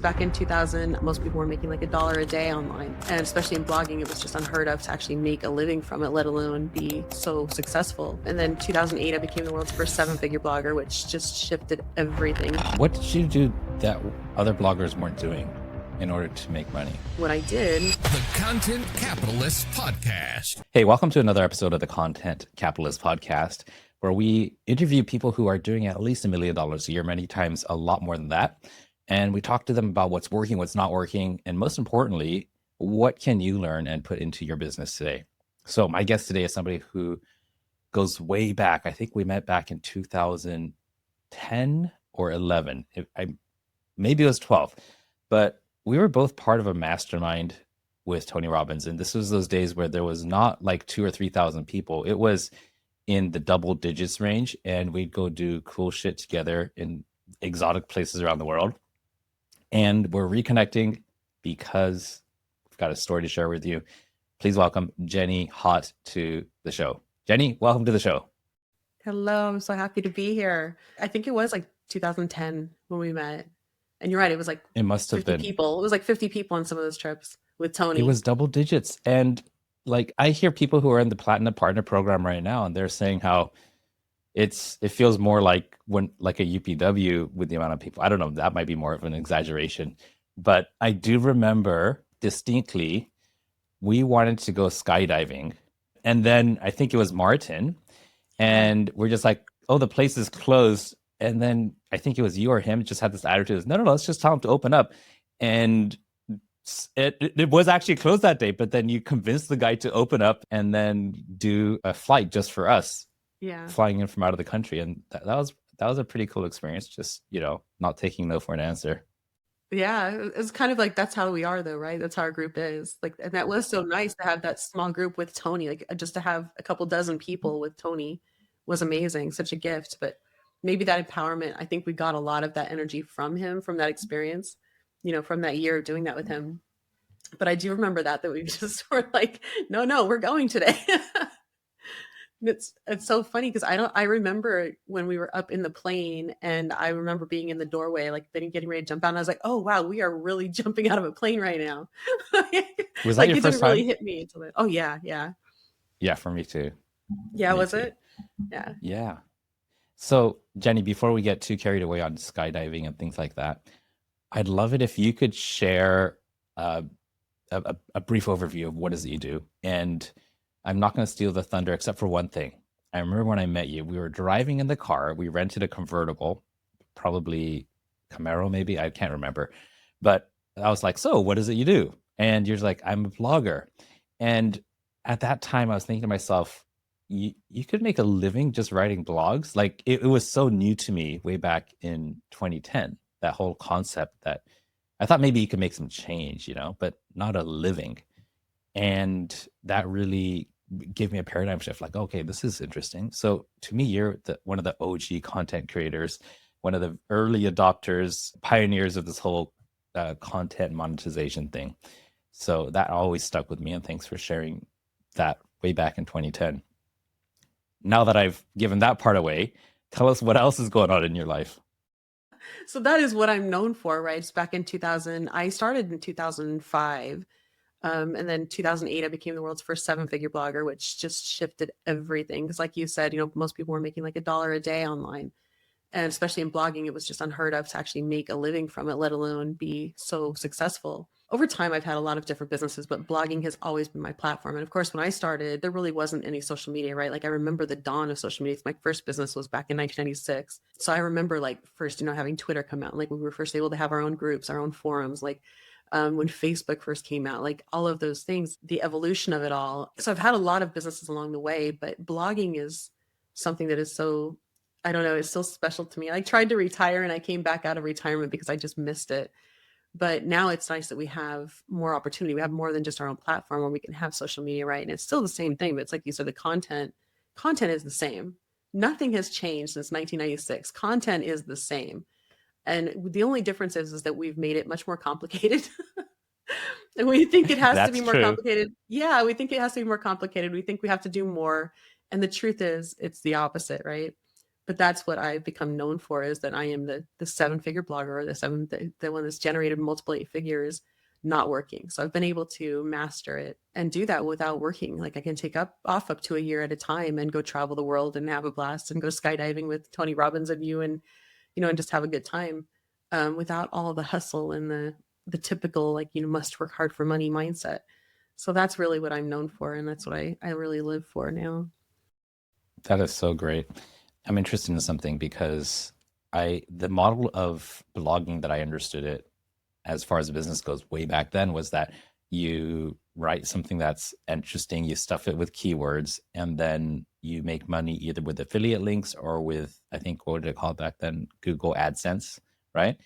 Back in 2000, most people were making like $1 a day online. And especially in blogging, it was just unheard of to actually make a living from it, let alone be so successful. And then 2008, I became the world's first 7-figure blogger, which just shifted everything. What did you do that other bloggers weren't doing in order to make money? What I did. The Content Capitalist Podcast. Hey, welcome to another episode of the Content Capitalist Podcast, where we interview people who are doing at least $1 million a year, many times a lot more than that. And we talk to them about what's working, what's not working, and most importantly, what can you learn and put into your business today? So my guest today is somebody who goes way back. I think we met back in 2010 or 11. Maybe it was 12. But we were both part of a mastermind with Tony Robbins. And this was those days where there was not like 2,000 or 3,000 people. It was in the double digits range. And we'd go do cool shit together in exotic places around the world. And we're reconnecting because we've got a story to share with you. Please welcome Jeni Hott to the show. Jeni, welcome to the show. Hello, I'm so happy to be here. I think it was like 2010 when we met. And you're right, it was like it must have 50 been people. It was like 50 people on some of those trips with Tony. It was double digits. And like I hear people who are in the Platinum Partner Program right now, and they're saying how it feels more like when like a UPW with the amount of people. I don't know, that might be more of an exaggeration. But I do remember distinctly we wanted to go skydiving. And then I think it was Martin. And we're just like, oh, the place is closed. And then I think it was you or him just had this attitude. No, let's just tell him to open up. And it was actually closed that day. But then you convinced the guy to open up and then do a flight just for us. Yeah. Flying in from out of the country. And that was a pretty cool experience. Just, not taking no for an answer. Yeah, it's kind of like that's how we are though, right? That's how our group is. Like, and that was so nice to have that small group with Tony. Like just to have a couple dozen people with Tony was amazing, such a gift. But maybe that empowerment, I think we got a lot of that energy from him, from that experience, from that year of doing that with him. But I do remember that we just were like, no, we're going today. It's so funny because I remember when we were up in the plane and I remember being in the doorway, like then getting ready to jump out. And I was like, oh, wow, we are really jumping out of a plane right now. Was like that your it first didn't time? really hit me until then. Oh, yeah. Yeah, for me too. Yeah, was too. it? Yeah. Yeah. So, Jeni, before we get too carried away on skydiving and things like that, I'd love it if you could share a brief overview of what is it you do. And I'm not going to steal the thunder except for one thing. I remember when I met you, we were driving in the car. We rented a convertible, probably Camaro, maybe. I can't remember. But I was like, so what is it you do? And you're like, I'm a blogger. And at that time, I was thinking to myself, you could make a living just writing blogs. Like it was so new to me way back in 2010, that whole concept that I thought maybe you could make some change, but not a living. And that really gave me a paradigm shift. Like, okay, this is interesting. So to me, you're one of the OG content creators, one of the early adopters, pioneers of this whole content monetization thing. So that always stuck with me. And thanks for sharing that way back in 2010. Now that I've given that part away, tell us what else is going on in your life. So that is what I'm known for, right? It's back in 2000. I started in 2005. And then 2008, I became the world's first 7-figure blogger, which just shifted everything. Because like you said, most people were making like $1 a day online. And especially in blogging, it was just unheard of to actually make a living from it, let alone be so successful. Over time, I've had a lot of different businesses, but blogging has always been my platform. And of course, when I started, there really wasn't any social media, right? Like I remember the dawn of social media. My first business was back in 1996. So I remember like first, we having Twitter come out. Like we were first able to have our own groups, our own forums, like when Facebook first came out, like all of those things, the evolution of it all. So I've had a lot of businesses along the way, but blogging is something that is so, I don't know, it's so special to me. I tried to retire and I came back out of retirement because I just missed it. But now it's nice that we have more opportunity. We have more than just our own platform where we can have social media, right? And it's still the same thing, but it's like you said, the content is the same. Nothing has changed since 1996. Content is the same. And the only difference is that we've made it much more complicated. And we think it has to be more complicated. Yeah, we think it has to be more complicated. We think we have to do more. And the truth is, it's the opposite, right? But that's what I've become known for, is that I am the seven-figure blogger, or the one that's generated multiple 8 figures not working. So I've been able to master it and do that without working. Like I can take up to a year at a time and go travel the world and have a blast and go skydiving with Tony Robbins and you, and and just have a good time, without all the hustle and the typical, like, must work hard for money mindset. So that's really what I'm known for, and that's what I really live for now. That is so great. I'm interested in something because the model of blogging that I understood it as far as the business goes way back then was that you write something that's interesting, you stuff it with keywords, and then you make money either with affiliate links or with, I think, what did it call it back then? Google AdSense, right?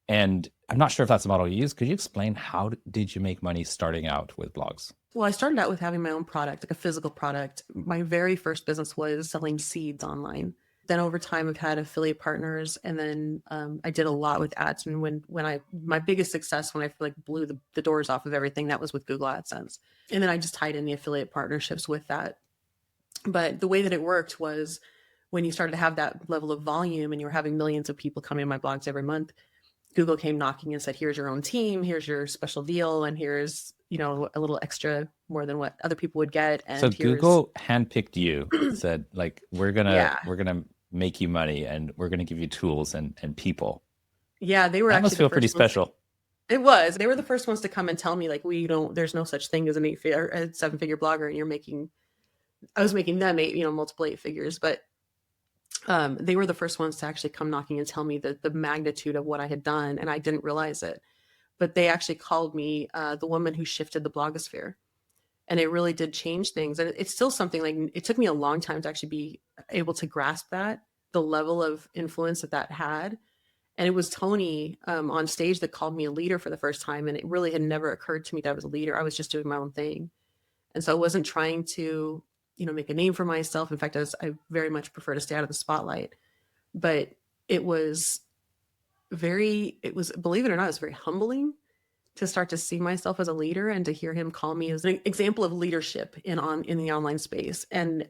And I'm not sure if that's the model you use. Could you explain how did you make money starting out with blogs? Well, I started out with having my own product, like a physical product. My very first business was selling seeds online. Then over time, I've had affiliate partners, and then I did a lot with ads. And my biggest success, when I like blew the doors off of everything, that was with Google AdSense. And then I just tied in the affiliate partnerships with that. But the way that it worked was, when you started to have that level of volume and you were having millions of people coming to my blogs every month, Google came knocking and said, here's your own team, here's your special deal, and here's, a little extra more than what other people would get. So And here's, Google handpicked you, said like, we're gonna yeah, we're gonna make you money and we're gonna give you tools and people. yeah, they were That must actually the feel pretty first ones. special. It was. They were the first ones to come and tell me, like, there's no such thing as a 7-figure blogger, and I was making them multiple 8 figures, but they were the first ones to actually come knocking and tell me the magnitude of what I had done, and I didn't realize it. But they actually called me the woman who shifted the blogosphere, and it really did change things. And it's still something, like, it took me a long time to actually be able to grasp the level of influence that had. And it was Tony on stage that called me a leader for the first time, and it really had never occurred to me that I was a leader. I was just doing my own thing, and so I wasn't trying to make a name for myself. In fact, I very much prefer to stay out of the spotlight. But it was believe it or not, it was very humbling to start to see myself as a leader, and to hear him call me as an example of leadership in the online space. And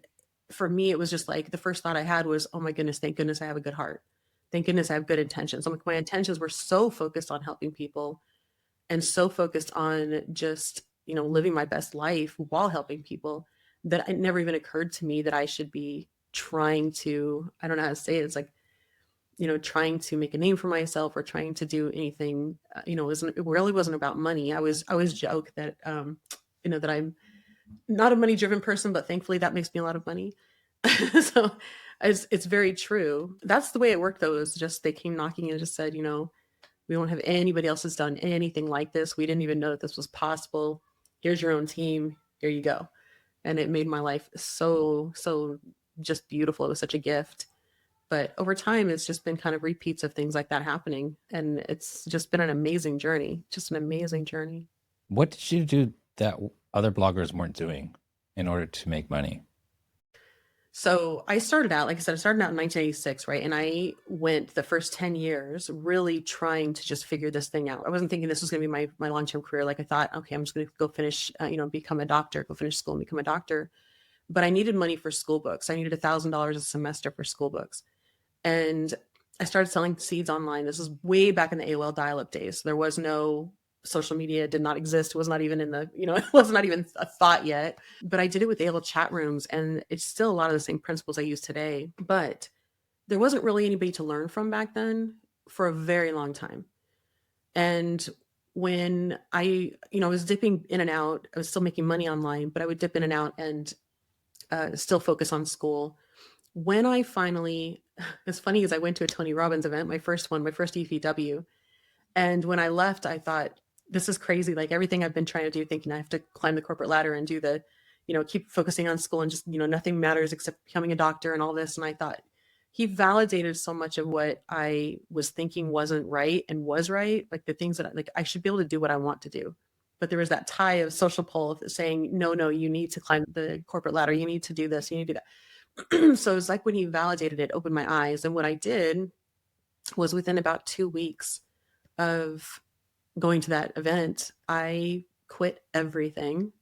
for me, it was just like, the first thought I had was, oh my goodness, thank goodness I have a good heart. Thank goodness I have good intentions. I'm like, my intentions were so focused on helping people, and so focused on just, living my best life while helping people, that it never even occurred to me that I should be trying to, I don't know how to say it. It's like, trying to make a name for myself, or trying to do anything, it really wasn't about money. I always joke that, that I'm not a money driven person, but thankfully that makes me a lot of money. So it's very true. That's the way it worked, though. It was just, they came knocking and just said, we don't have anybody else has done anything like this. We didn't even know that this was possible. Here's your own team. Here you go. And it made my life so just beautiful. It was such a gift. But over time, it's just been kind of repeats of things like that happening. And it's just been an amazing journey, just an amazing journey. What did you do that other bloggers weren't doing in order to make money? So I started out, like I said, I started out in 1986, right? And I went the first 10 years really trying to just figure this thing out. I wasn't thinking this was going to be my long-term career. Like, I thought, okay, I'm just going to go finish, become a doctor, go finish school and become a doctor. But I needed money for school books. I needed $1,000 a semester for school books. And I started selling seeds online. This was way back in the AOL dial-up days. There was no social media, did not exist. It was not even it was not even a thought yet. But I did it with AOL chat rooms, and it's still a lot of the same principles I use today. But there wasn't really anybody to learn from back then for a very long time. And when I was dipping in and out, I was still making money online, but I would dip in and out and still focus on school. When I finally, as funny as I went to a Tony Robbins event, my first EPW. And when I left, I thought, this is crazy. Like, everything I've been trying to do, thinking I have to climb the corporate ladder and do keep focusing on school, and just, nothing matters except becoming a doctor and all this. And I thought, he validated so much of what I was thinking wasn't right and was right. Like, the things that I should be able to do what I want to do. But there was that tie of social pull saying, no, you need to climb the corporate ladder. You need to do this. You need to do that. So it was like, when he validated it, opened my eyes. And what I did was, within about 2 weeks of going to that event, I quit everything,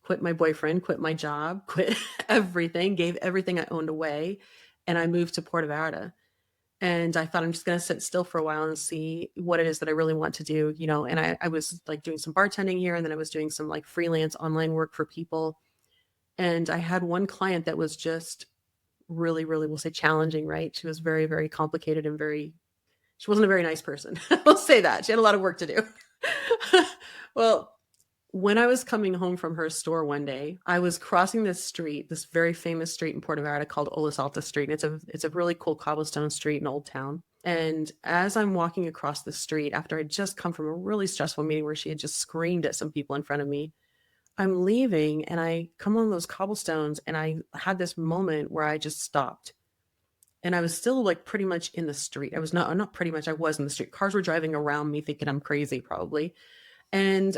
quit my boyfriend, quit my job, quit everything, gave everything I owned away, and I moved to Puerto Vallarta. And I thought I'm just going to sit still for a while and see what it is that I really want to do, you know. And I was like doing some bartending here, and then I was doing some like freelance online work for people. And I had one client that was just really, really, we'll say challenging, right? She was very, very complicated and she wasn't a very nice person. I'll say that. She had a lot of work to do. Well, when I was coming home from her store one day, I was crossing this street, this very famous street in Puerto Vallarta called Olas Alta Street. It's a really cool cobblestone street in Old Town. And as I'm walking across the street after I'd just come from a really stressful meeting where she had just screamed at some people in front of me, I'm leaving and I come on those cobblestones and I had this moment where I just stopped. And I was still like pretty much in the street. I was not pretty much, I was in the street. Cars were driving around me thinking I'm crazy probably. And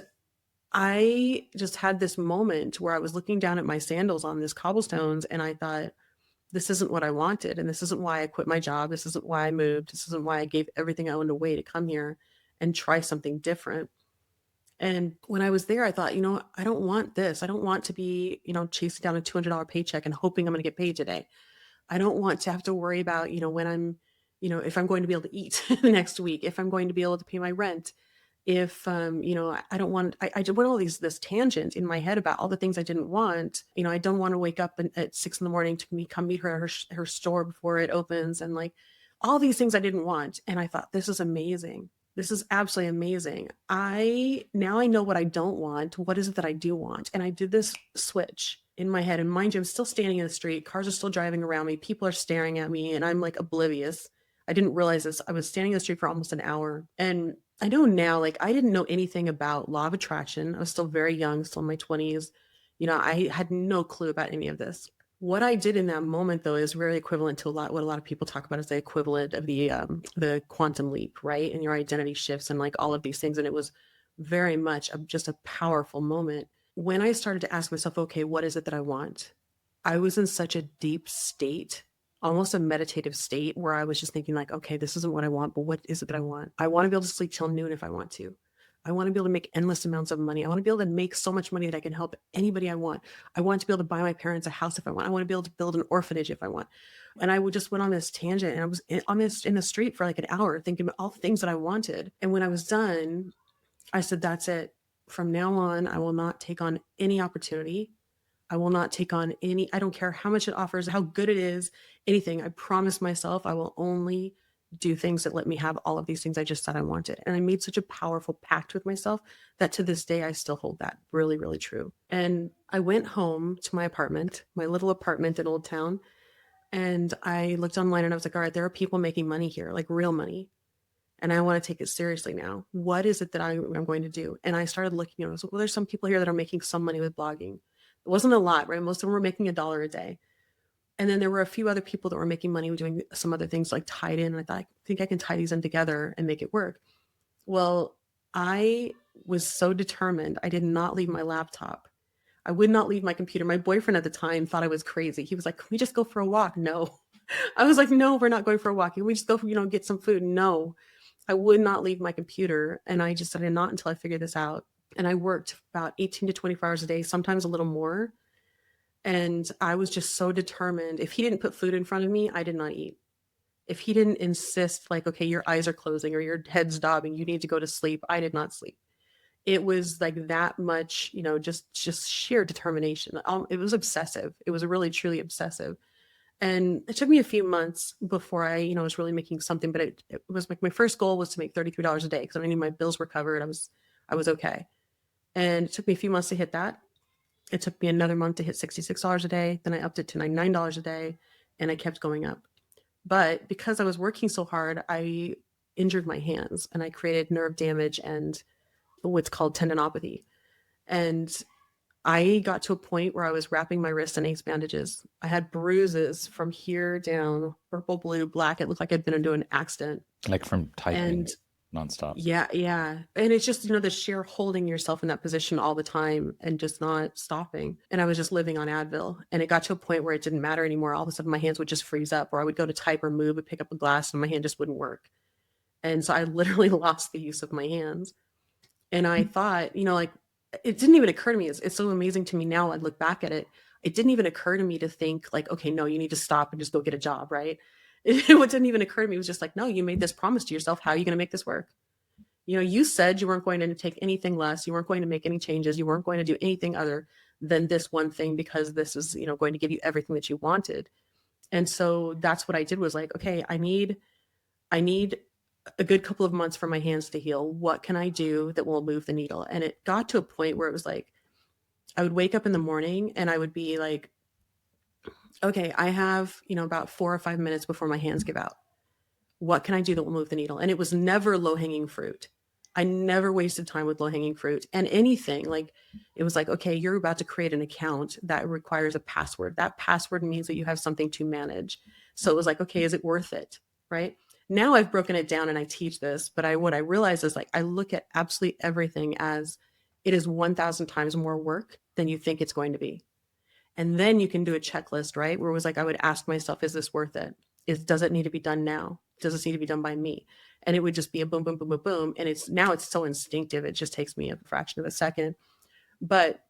I just had this moment where I was looking down at my sandals on this cobblestones and I thought, this isn't what I wanted. And this isn't why I quit my job. This isn't why I moved. This isn't why I gave everything I owned away to come here and try something different. And when I was there, I thought, I don't want this. I don't want to be, chasing down a $200 paycheck and hoping I'm going to get paid today. I don't want to have to worry about, when I'm, if I'm going to be able to eat the next week, if I'm going to be able to pay my rent, if I don't want I went all this tangent in my head about all the things I didn't want. I don't want to wake up at 6 a.m. to come meet her at her store before it opens, and like all these things I didn't want. And I thought, this is amazing. This is absolutely amazing. I know what I don't want. What is it that I do want? And I did this switch in my head. And mind you, I'm still standing in the street. Cars are still driving around me. People are staring at me, and I'm like oblivious. I didn't realize this. I was standing in the street for almost an hour, and I know now, like, I didn't know anything about law of attraction. I was still very young, still in my 20s. I had no clue about any of this. What I did in that moment, though, is very equivalent to what a lot of people talk about as the equivalent of the quantum leap, right? And your identity shifts and like all of these things. And it was very much just a powerful moment. When I started to ask myself, okay, what is it that I want? I was in such a deep state, almost a meditative state, where I was just thinking like, okay, this isn't what I want, but what is it that I want? I want to be able to sleep till noon if I want to. I want to be able to make endless amounts of money. I want to be able to make so much money that I can help anybody I want. I want to be able to buy my parents a house if I want. I want to be able to build an orphanage if I want. And I would just went on this tangent, and I was in the street for like an hour thinking about all the things that I wanted. And when I was done, I said, that's it. From now on, I will not take on any opportunity. I will not take on I don't care how much it offers, how good it is, anything. I promise myself I will only do things that let me have all of these things I just said I wanted. And I made such a powerful pact with myself that to this day, I still hold that really, really true. And I went home to my apartment, my little apartment in Old Town. And I looked online and I was like, all right, there are people making money here, like real money. And I want to take it seriously now. What is it that I'm going to do? And I started looking, I was like, well, there's some people here that are making some money with blogging. It wasn't a lot, right? Most of them were making $1 a day. And then there were a few other people that were making money doing some other things like tied in. And I thought, I think I can tie these in together and make it work. Well, I was so determined. I did not leave my laptop. I would not leave my computer. My boyfriend at the time thought I was crazy. He was like, can we just go for a walk? No. I was like, no, we're not going for a walk. Can we just go, get some food? No. I would not leave my computer. And I just said, not until I figure this out. And I worked about 18 to 24 hours a day, sometimes a little more. And I was just so determined. If he didn't put food in front of me, I did not eat. If he didn't insist like, okay, your eyes are closing or your head's daubing, you need to go to sleep, I did not sleep. It was like that much, just sheer determination. It was obsessive. It was really, truly obsessive. And it took me a few months before I, was really making something, but it was like my first goal was to make $33 a day because I knew my bills were covered. I was okay. And it took me a few months to hit that. It took me another month to hit $66 a day. Then I upped it to $99 a day, and I kept going up. But because I was working so hard, I injured my hands and I created nerve damage and what's called tendinopathy. And I got to a point where I was wrapping my wrist in ace bandages. I had bruises from here down, purple, blue, black. It looked like I'd been into an accident. Like from typing And nonstop. yeah. And it's just, the sheer holding yourself in that position all the time and just not stopping. And I was just living on Advil. And it got to a point where it didn't matter anymore. All of a sudden my hands would just freeze up, or I would go to type or move and pick up a glass and my hand just wouldn't work. And so I literally lost the use of my hands. And I thought, like, it didn't even occur to me. It's so amazing to me now. I look back at it. it didn't even occur to me to think like, okay, no, you need to stop and just go get a job, right? What didn't even occur to me was just like, no, you made this promise to yourself. How are you going to make this work? You said you weren't going to take anything less. You weren't going to make any changes. You weren't going to do anything other than this one thing because this is, going to give you everything that you wanted. And so that's what I did was like, okay, I need a good couple of months for my hands to heal. What can I do that will move the needle? And it got to a point where it was like, I would wake up in the morning and I would be like, okay, I have, about 4 or 5 minutes before my hands give out. What can I do that will move the needle? And it was never low hanging fruit. I never wasted time with low hanging fruit and anything. Like it was like, okay, you're about to create an account that requires a password. That password means that you have something to manage. So it was like, okay, is it worth it? Right. Now I've broken it down and I teach this, but what I realize is like, I look at absolutely everything as it is 1,000 times more work than you think it's going to be. And then you can do a checklist, right? Where it was like, I would ask myself, is this worth it? Does it need to be done now? Does this need to be done by me? And it would just be a boom, boom, boom, boom, boom. And it's so instinctive. It just takes me a fraction of a second. But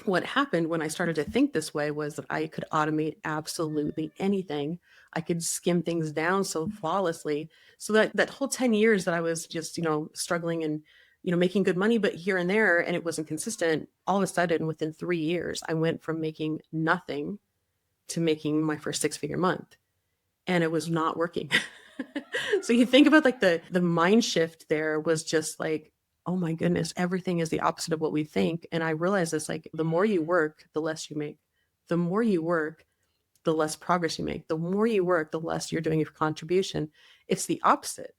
what happened when I started to think this way was that I could automate absolutely anything. I could skim things down so flawlessly. So that whole 10 years that I was just, struggling and, making good money, but here and there, and it wasn't consistent, all of a sudden within 3 years, I went from making nothing to making my first 6-figure month. And it was not working. So you think about like the mind shift there was just like, oh my goodness, everything is the opposite of what we think. And I realized this, like the more you work, the less you make. The more you work, the less progress you make. The more you work, the less you're doing your contribution. It's the opposite.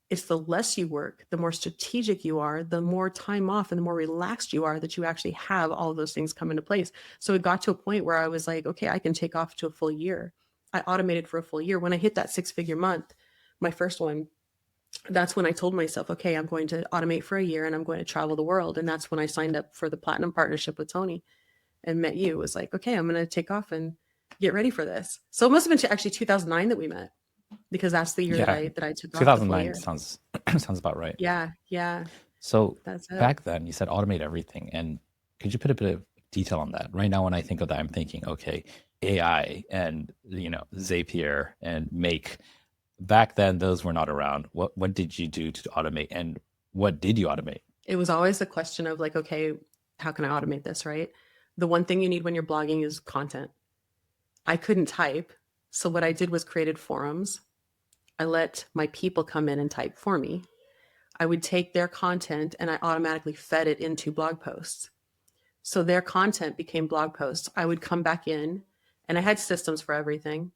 It's the less you work, the more strategic you are, the more time off and the more relaxed you are that you actually have all of those things come into place. So it got to a point where I was like, okay, I can take off to a full year. I automated for a full year. When I hit that 6-figure month, my first one, that's when I told myself, okay, I'm going to automate for a year and I'm going to travel the world. And that's when I signed up for the platinum partnership with Tony and met you. It was like, okay, I'm going to take off and get ready for this. So it must have been actually 2009 that we met, because that's the year Yeah, that I took off the full 2009 year. sounds sounds about right. Yeah. So That's it. back then, you said automate everything, and could you put a bit of detail on that? Right now, when I think of that, I'm thinking, okay, AI and Zapier and Make. Back then, those were not around. What did you do to automate, and what did you automate? It was always the question of like, okay, how can I automate this, right? The one thing you need when you're blogging is content. I couldn't type. So what I did was created forums. I let my people come in and type for me. I would take their content and I automatically fed it into blog posts. So their content became blog posts. I would come back in and I had systems for everything.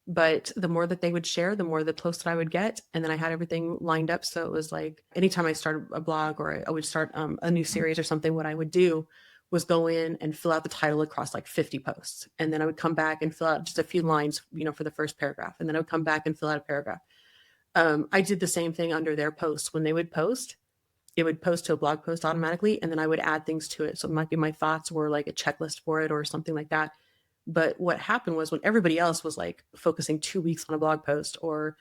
But the more that they would share, the more the posts that I would get. And then I had everything lined up. So it was like anytime I started a blog or I would start a new series or something, what I would do was go in and fill out the title across like 50 posts. And then I would come back and fill out just a few lines, for the first paragraph. And then I would come back and fill out a paragraph. I did the same thing under their posts. When they would post, it would post to a blog post automatically. And then I would add things to it. So it might be my thoughts or like a checklist for it or something like that. But what happened was when everybody else was like focusing 2 weeks on a blog post or,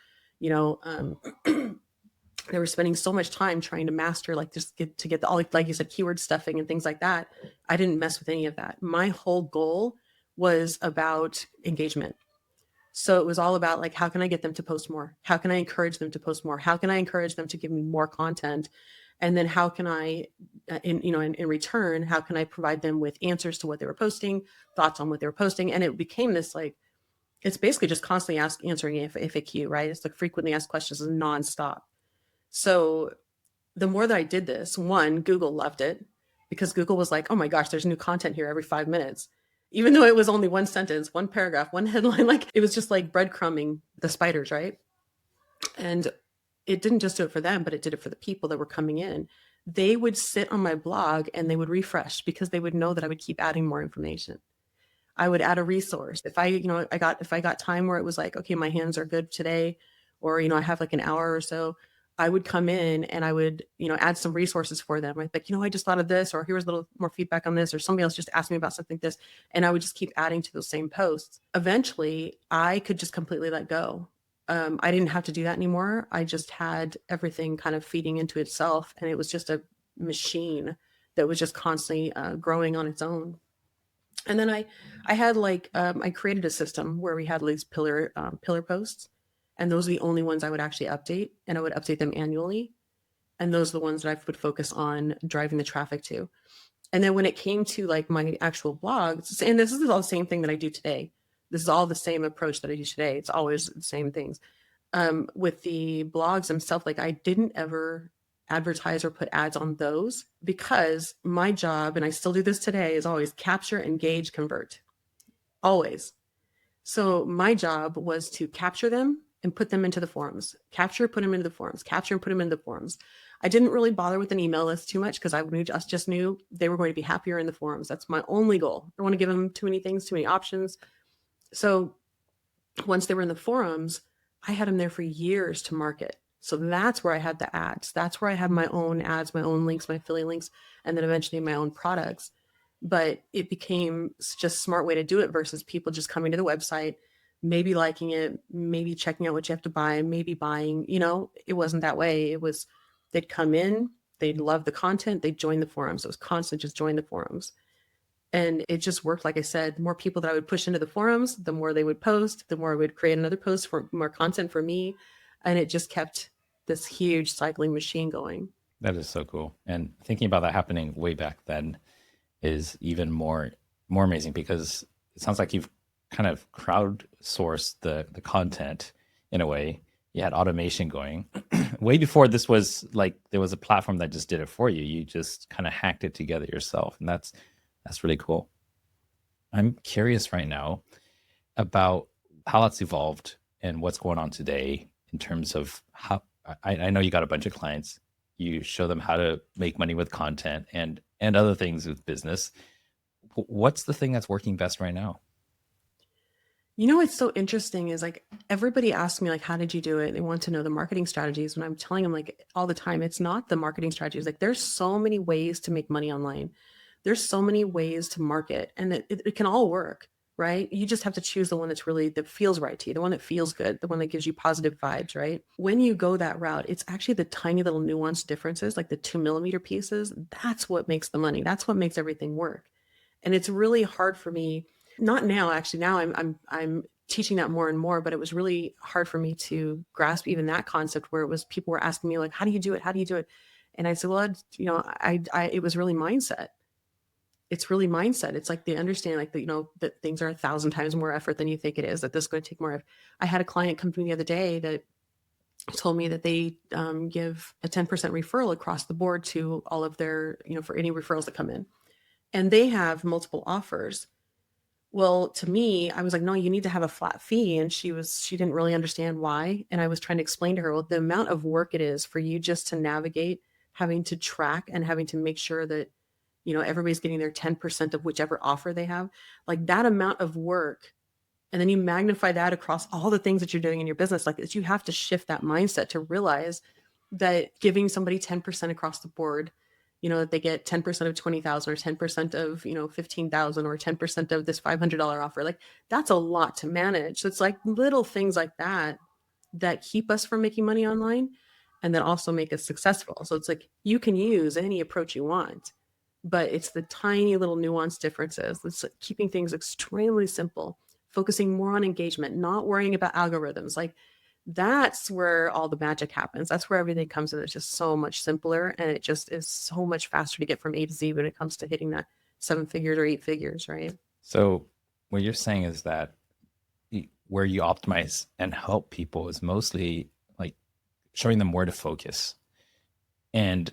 they were spending so much time trying to master, like just get the, all, like you said, keyword stuffing and things like that. I didn't mess with any of that. My whole goal was about engagement. So it was all about like, how can I get them to post more? How can I encourage them to post more? How can I encourage them to give me more content? And then how can I, in return, how can I provide them with answers to what they were posting, thoughts on what they were posting? And it became this like, it's basically just constantly answering FAQ, right? It's like frequently asked questions nonstop. So the more that I did this, one, Google loved it because Google was like, oh my gosh, there's new content here every 5 minutes. Even though it was only one sentence, one paragraph, one headline, like it was just like breadcrumbing the spiders, right? And it didn't just do it for them, but it did it for the people that were coming in. They would sit on my blog and they would refresh because they would know that I would keep adding more information. I would add a resource. If I got time where it was like, okay, my hands are good today, or, I have like an hour or so, I would come in and I would, add some resources for them. I'd like, I just thought of this, or here's a little more feedback on this, or somebody else just asked me about something like this. And I would just keep adding to those same posts. Eventually I could just completely let go. I didn't have to do that anymore. I just had everything kind of feeding into itself. And it was just a machine that was just constantly growing on its own. And then I had like I created a system where we had these pillar posts, and those are the only ones I would actually update, and I would update them annually. And those are the ones that I would focus on driving the traffic to. And then when it came to like my actual blogs, and this is all the same thing that I do today. This is all the same approach that I do today. It's always the same things. With the blogs themselves, like I didn't ever advertise or put ads on those because my job, and I still do this today, is always capture, engage, convert. Always. So my job was to capture them and put them into the forums. Capture, put them into the forums. Capture and put them into the forums. I didn't really bother with an email list too much because I just knew they were going to be happier in the forums. That's my only goal. I don't want to give them too many things, too many options. So once they were in the forums, I had them there for years to market. So that's where I had the ads. That's where I had my own ads, my own links, my affiliate links, and then eventually my own products. But it became just a smart way to do it versus people just coming to the website, maybe liking it, maybe checking out what you have to buy, maybe buying. It wasn't that way. It was they'd come in, they'd love the content, they'd join the forums. It was constant, just join the forums. And it just worked. Like I said, the more people that I would push into the forums, the more they would post, the more I would create another post for more content for me. And it just kept this huge cycling machine going. That is so cool. And thinking about that happening way back then is even more amazing because it sounds like you've kind of crowdsourced the content in a way. You had automation going way before this was like there was a platform that just did it for you. You just kind of hacked it together yourself, and that's really cool. I'm curious right now about how that's evolved and what's going on today in terms of how I know you got a bunch of clients. You show them how to make money with content and other things with business. What's the thing that's working best right now? What's so interesting is like everybody asks me like, how did you do it? They want to know the marketing strategies. When I'm telling them like all the time, it's not the marketing strategies. Like there's so many ways to make money online. There's so many ways to market, and it can all work, right? You just have to choose the one that feels right to you, the one that feels good, the one that gives you positive vibes, right? When you go that route, it's actually the tiny little nuanced differences, like the 2 millimeter pieces. That's what makes the money. That's what makes everything work. And it's really hard for me, not now, actually. Now I'm teaching that more and more, but it was really hard for me to grasp even that concept where it was people were asking me like, how do you do it? How do you do it? And I said, well, it was really mindset. It's really mindset. It's like they understand like that things are 1,000 times more effort than you think it is, that this is going to take more effort. I had a client come to me the other day that told me that they give a 10% referral across the board to all of their, for any referrals that come in. And they have multiple offers. Well, to me, I was like, no, you need to have a flat fee. And she didn't really understand why. And I was trying to explain to her, well, the amount of work it is for you just to navigate, having to track and having to make sure that, everybody's getting their 10% of whichever offer they have, like that amount of work. And then you magnify that across all the things that you're doing in your business. Like you have to shift that mindset to realize that giving somebody 10% across the board, that they get 10% of 20,000 or 10% of, 15,000 or 10% of this $500 offer. Like that's a lot to manage. So it's like little things like that keep us from making money online and then also make us successful. So it's like you can use any approach you want, but it's the tiny little nuanced differences. It's like keeping things extremely simple, focusing more on engagement, not worrying about algorithms. Like that's where all the magic happens. That's where everything comes in. It's just so much simpler, and it just is so much faster to get from A to Z when it comes to hitting that 7 figures or 8 figures, right? So what you're saying is that where you optimize and help people is mostly like showing them where to focus and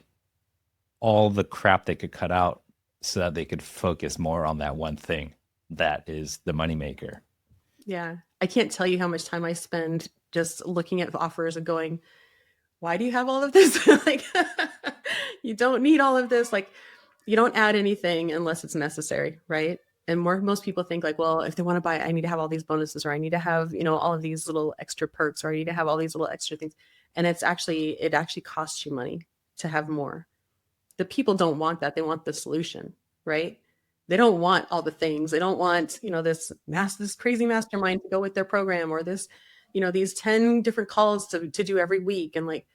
all the crap they could cut out so that they could focus more on that one thing that is the moneymaker. Yeah. I can't tell you how much time I spend just looking at offers and going, why do you have all of this? Like, you don't need all of this. Like, you don't add anything unless it's necessary, right? And most people think like, well, if they want to buy, I need to have all these bonuses, or I need to have, all of these little extra perks, or I need to have all these little extra things. And it actually costs you money to have more. The people don't want that. They want the solution, right? They don't want all the things. They don't want, this crazy mastermind to go with their program, or this, these 10 different calls to do every week. And like,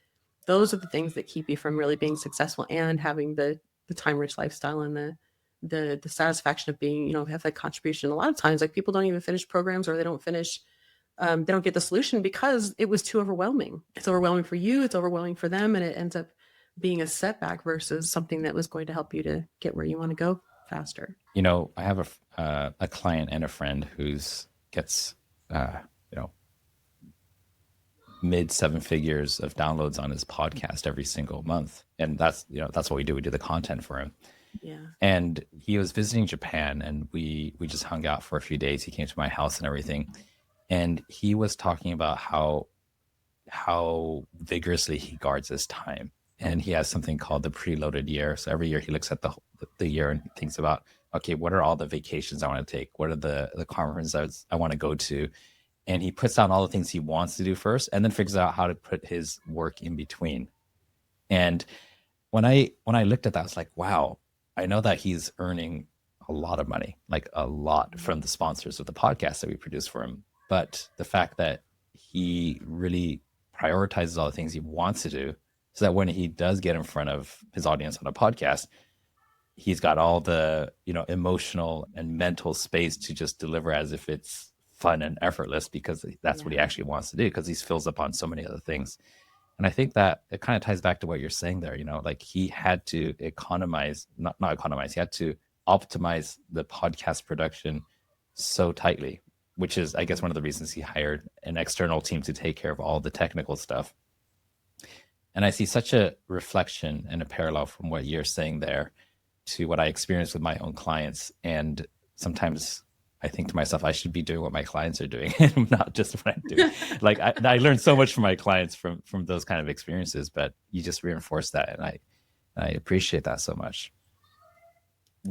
those are the things that keep you from really being successful and having the time rich lifestyle and the satisfaction of being, have that contribution. A lot of times, like people don't even finish programs, or they don't finish, they don't get the solution because it was too overwhelming. It's overwhelming for you, it's overwhelming for them, and it ends up being a setback versus something that was going to help you to get where you want to go faster. I have a client and a friend who's gets mid seven figures of downloads on his podcast every single month, and that's what we do. We do the content for him. Yeah. And he was visiting Japan, and we just hung out for a few days. He came to my house and everything, and he was talking about how vigorously he guards his time. And he has something called the preloaded year. So every year he looks at the year and thinks about, okay, what are all the vacations I want to take? What are the conferences I want to go to? And he puts down all the things he wants to do first, and then figures out how to put his work in between. And when I looked at that, I was like, wow, I know that he's earning a lot of money, like a lot, from the sponsors of the podcast that we produce for him. But the fact that he really prioritizes all the things he wants to do, so that when he does get in front of his audience on a podcast, he's got all the emotional and mental space to just deliver as if it's fun and effortless, because that's what he actually wants to do, because he fills up on so many other things. And I think that it kind of ties back to what you're saying there. Like he had to he had to optimize the podcast production so tightly, which is, I guess, one of the reasons he hired an external team to take care of all the technical stuff. And I see such a reflection and a parallel from what you're saying there to what I experience with my own clients. And sometimes I think to myself, I should be doing what my clients are doing, and not just what I'm doing. Like I learned so much from my clients from those kind of experiences, but you just reinforce that, and I appreciate that so much.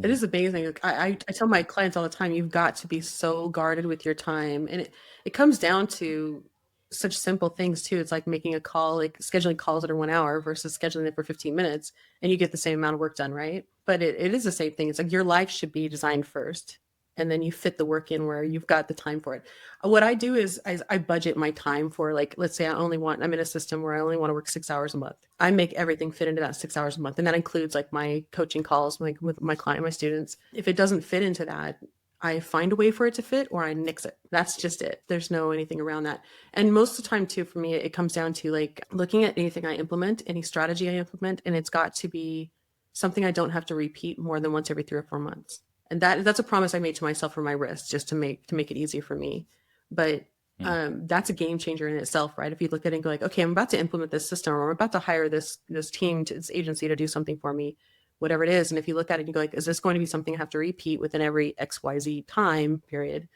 It is amazing. I tell my clients all the time, you've got to be so guarded with your time. And it comes down to such simple things too. It's like making a call, like scheduling calls that are 1 hour versus scheduling it for 15 minutes, and you get the same amount of work done, right? But it is the same thing. It's like your life should be designed first, and then you fit the work in where you've got the time for it. What I do is I budget my time for, like, let's say I'm in a system where I only want to work 6 hours a month. I make everything fit into that 6 hours a month. And that includes like my coaching calls, like with my client, my students. If it doesn't fit into that, I find a way for it to fit, or I nix it. That's just it. There's no anything around that. And most of the time too, for me, it comes down to like looking at anything I implement, any strategy I implement, and it's got to be something I don't have to repeat more than once every 3 or 4 months. And that's a promise I made to myself for my wrist, just to make it easy for me. But that's a game changer in itself, right? If you look at it and go like, okay, I'm about to implement this system, or I'm about to hire this team, this agency to do something for me, whatever it is. And if you look at it and you go like, is this going to be something I have to repeat within every XYZ time period?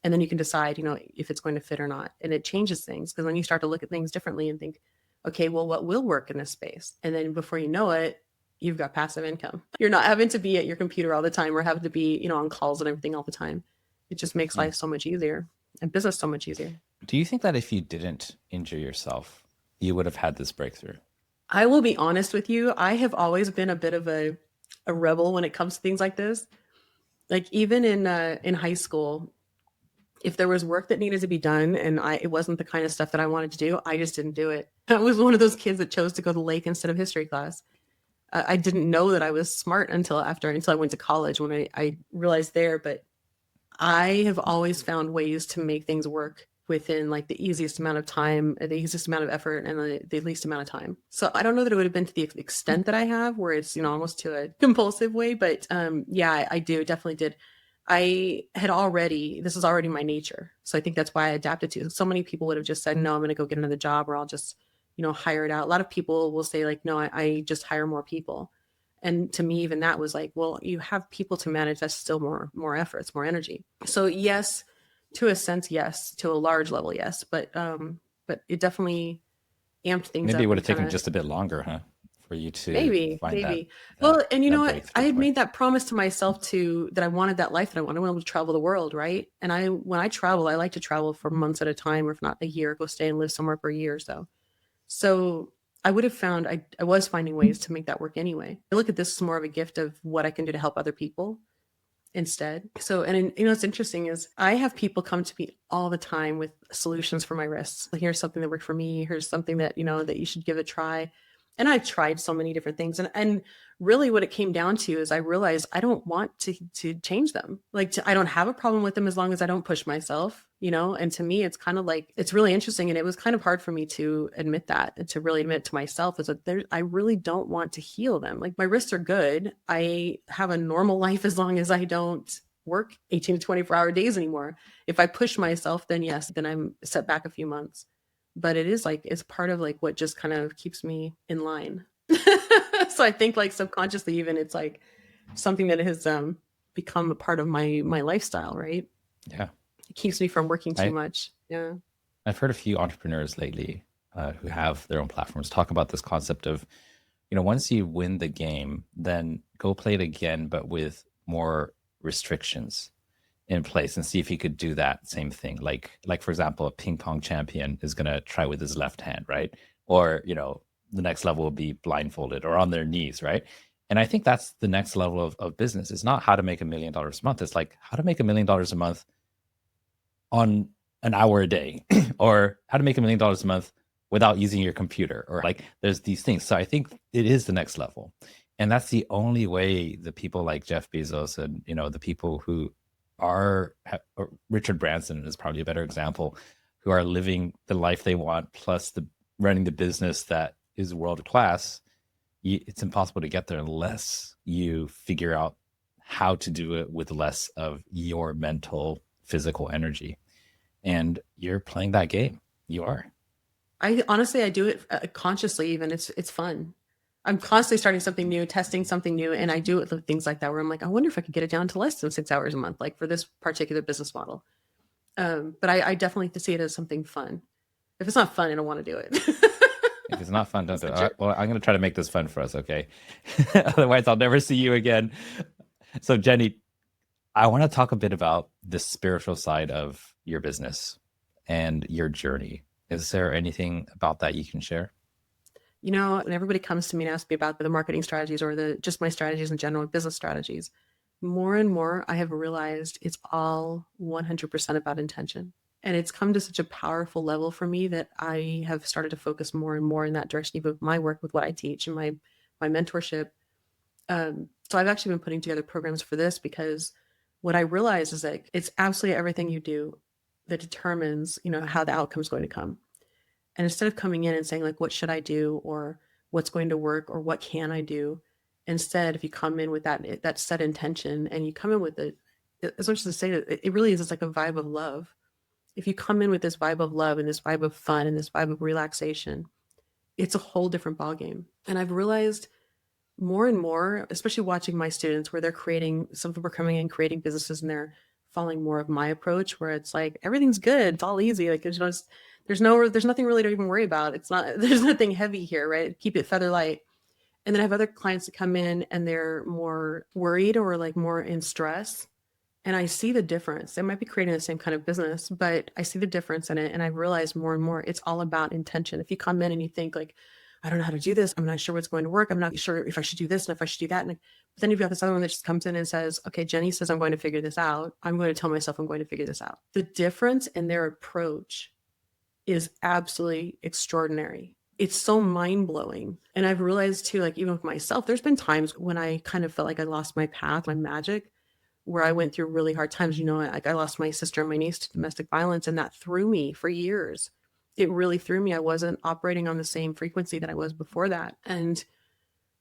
And then you can decide, if it's going to fit or not. And it changes things, because then you start to look at things differently and think, okay, well, what will work in this space? And then before you know it, you've got passive income. You're not having to be at your computer all the time, or having to be, on calls and everything all the time. It just makes life so much easier, and business so much easier. Do you think that if you didn't injure yourself, you would have had this breakthrough? I will be honest with you. I have always been a bit of a rebel when it comes to things like this. Like even in high school, if there was work that needed to be done and it wasn't the kind of stuff that I wanted to do, I just didn't do it. I was one of those kids that chose to go to the lake instead of history class. I didn't know that I was smart until I went to college, when I realized there. But I have always found ways to make things work within like the easiest amount of time, the easiest amount of effort, and the least amount of time. So I don't know that it would have been to the extent that I have, where it's, almost to a compulsive way. But yeah, I definitely did. This is already my nature. So I think that's why I adapted to it. So many people would have just said, no, I'm going to go get another job, or I'll just, hire it out. A lot of people will say like, no, I just hire more people. And to me, even that was like, well, you have people to manage. That's still more efforts, more energy. So yes, to a sense, yes, to a large level, yes. But it definitely amped things up. Maybe it would have taken just a bit longer, huh? For you to maybe. Well, and you know what? I had made that promise to myself too, that I wanted that life that I wanted. I wanted to travel the world, right? And when I travel, I like to travel for months at a time, or if not a year, go stay and live somewhere for a year or so. So I would have found, I was finding ways to make that work anyway. I look at this as more of a gift of what I can do to help other people instead. So, and what's interesting is I have people come to me all the time with solutions for my wrists. Like, here's something that worked for me. Here's something that, that you should give a try. And I've tried so many different things. And really what it came down to is I realized I don't want to change them. Like I don't have a problem with them as long as I don't push myself, you know? And to me, it's kind of like, it's really interesting. And it was kind of hard for me to admit that and to really admit it to myself is that I really don't want to heal them. Like my wrists are good. I have a normal life as long as I don't work 18 to 24-hour days anymore. If I push myself, then yes, then I'm set back a few months. But it is like, it's part of like what just kind of keeps me in line. So I think like subconsciously, even it's like something that has become a part of my lifestyle, right? Yeah. It keeps me from working too much. Yeah. I've heard a few entrepreneurs lately who have their own platforms talk about this concept of, once you win the game, then go play it again, but with more restrictions in place and see if he could do that same thing. Like for example, a ping pong champion is going to try with his left hand, right? Or, the next level will be blindfolded or on their knees, right? And I think that's the next level of business. It's not how to make $1 million a month. It's like how to make $1 million a month on an hour a day or how to make $1 million a month without using your computer, or like there's these things. So I think it is the next level. And that's the only way the people like Jeff Bezos and, the people who are, Richard Branson is probably a better example, who are living the life they want, plus running the business that is world class. It's impossible to get there unless you figure out how to do it with less of your mental, physical energy. And you're playing that game. You are. I honestly, I do it consciously. Even it's fun. I'm constantly starting something new, testing something new, and I do it with things like that where I'm like, I wonder if I could get it down to less than 6 hours a month, like for this particular business model. But I definitely see it as something fun. If it's not fun, I don't want to do it. If it's not fun, don't do it. Well, I'm going to try to make this fun for us, okay? Otherwise, I'll never see you again. So, Jeni, I want to talk a bit about the spiritual side of your business and your journey. Is there anything about that you can share? When everybody comes to me and asks me about the marketing strategies or just my strategies in general, business strategies, more and more I have realized it's all 100% about intention. And it's come to such a powerful level for me that I have started to focus more and more in that direction, even with my work, with what I teach and my mentorship. So I've actually been putting together programs for this because what I realize is that it's absolutely everything you do that determines, how the outcome is going to come. And instead of coming in and saying like, what should I do? Or what's going to work? Or what can I do? Instead, if you come in with that set intention and you come in with as much as to say that it really is, it's like a vibe of love. If you come in with this vibe of love and this vibe of fun and this vibe of relaxation, it's a whole different ballgame. And I've realized more and more, especially watching my students where some of them are coming in creating businesses and they're following more of my approach where it's like, everything's good. It's all easy. Like there's nothing really to even worry about. There's nothing heavy here, right? Keep it feather light. And then I have other clients that come in and they're more worried or like more in stress. And I see the difference. They might be creating the same kind of business, but I see the difference in it. And I've realized more and more, it's all about intention. If you come in and you think like, I don't know how to do this, I'm not sure what's going to work, I'm not sure if I should do this and if I should do that. But then you've got this other one that just comes in and says, okay, Jeni says I'm going to figure this out. I'm going to tell myself I'm going to figure this out. The difference in their approach is absolutely extraordinary. It's so mind-blowing. And I've realized too, like even with myself, there's been times when I kind of felt like I lost my path, my magic, where I went through really hard times. Like I lost my sister and my niece to domestic violence, and that threw me for years. It really threw me. I wasn't operating on the same frequency that I was before that. And